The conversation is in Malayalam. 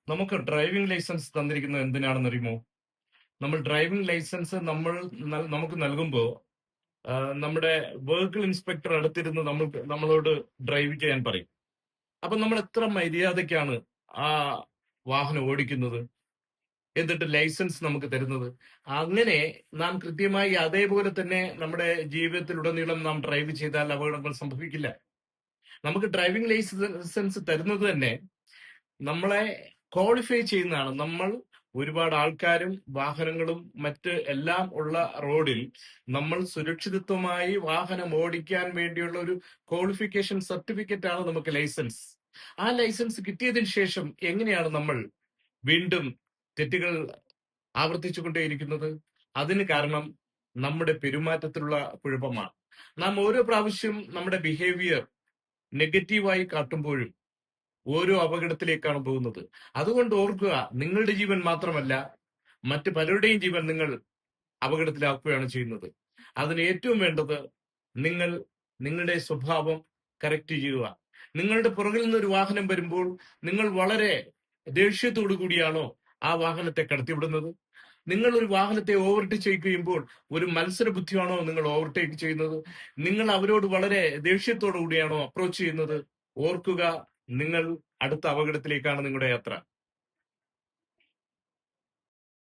നമുക്ക് ഡ്രൈവിംഗ് ലൈസൻസ് തന്നിരിക്കുന്നത് എന്തിനാണെന്ന് അറിയുമോ? നമ്മൾ ഡ്രൈവിംഗ് ലൈസൻസ് നമുക്ക് നൽകുമ്പോൾ നമ്മുടെ വെഹിക്കിൾ ഇൻസ്പെക്ടർ അടുത്തിരുന്ന് നമ്മളോട് ഡ്രൈവ് ചെയ്യാൻ പറയും. അപ്പൊ നമ്മൾ എത്ര മര്യാദയ്ക്കാണ് ആ വാഹനം ഓടിക്കുന്നത്, എന്നിട്ട് ലൈസൻസ് നമുക്ക് തരുന്നത്. അങ്ങനെ നാം കൃത്യമായി അതേപോലെ തന്നെ നമ്മുടെ ജീവിതത്തിലുടനീളം നാം ഡ്രൈവ് ചെയ്താൽ അപകടങ്ങൾ സംഭവിക്കില്ല. നമുക്ക് ഡ്രൈവിംഗ് ലൈസൻസ് തരുന്നത് തന്നെ നമ്മളെ ക്വാളിഫൈ ചെയ്യുന്നതാണ്. നമ്മൾ ഒരുപാട് ആൾക്കാരും വാഹനങ്ങളും മറ്റ് എല്ലാം ഉള്ള റോഡിൽ നമ്മൾ സുരക്ഷിതത്വമായി വാഹനം ഓടിക്കാൻ വേണ്ടിയുള്ള ഒരു ക്വാളിഫിക്കേഷൻ സർട്ടിഫിക്കറ്റ് ആണ് നമുക്ക് ലൈസൻസ്. ആ ലൈസൻസ് കിട്ടിയതിന് ശേഷം എങ്ങനെയാണ് നമ്മൾ വീണ്ടും തെറ്റുകൾ ആവർത്തിച്ചുകൊണ്ടേയിരിക്കുന്നത്? അതിന് കാരണം നമ്മുടെ പെരുമാറ്റത്തിലുള്ള കുഴപ്പമാണ്. നാം ഓരോ പ്രാവശ്യം നമ്മുടെ ബിഹേവിയർ നെഗറ്റീവായി കാട്ടുമ്പോഴും ഓരോ അപകടത്തിലേക്കാണ് പോകുന്നത്. അതുകൊണ്ട് ഓർക്കുക, നിങ്ങളുടെ ജീവൻ മാത്രമല്ല മറ്റ് പലരുടെയും ജീവൻ നിങ്ങൾ അപകടത്തിലാക്കുകയാണ് ചെയ്യുന്നത്. അതിന് ഏറ്റവും വേണ്ടത് നിങ്ങൾ നിങ്ങളുടെ സ്വഭാവം കറക്റ്റ് ചെയ്യുക. നിങ്ങളുടെ പുറകിൽ നിന്നൊരു വാഹനം വരുമ്പോൾ നിങ്ങൾ വളരെ ദേഷ്യത്തോടു കൂടിയാണോ ആ വാഹനത്തെ കടത്തിവിടുന്നത്? നിങ്ങൾ ഒരു വാഹനത്തെ ഓവർടേക്ക് ചെയ്യുമ്പോൾ ഒരു മത്സര ബുദ്ധിയാണോ നിങ്ങൾ ഓവർടേക്ക് ചെയ്യുന്നത്? നിങ്ങൾ അവരോട് വളരെ ദേഷ്യത്തോടു കൂടിയാണോ അപ്രോച്ച് ചെയ്യുന്നത്? ഓർക്കുക, നിങ്ങൾ അടുത്ത അപകടത്തിലേക്കാണ് നിങ്ങളുടെ യാത്ര.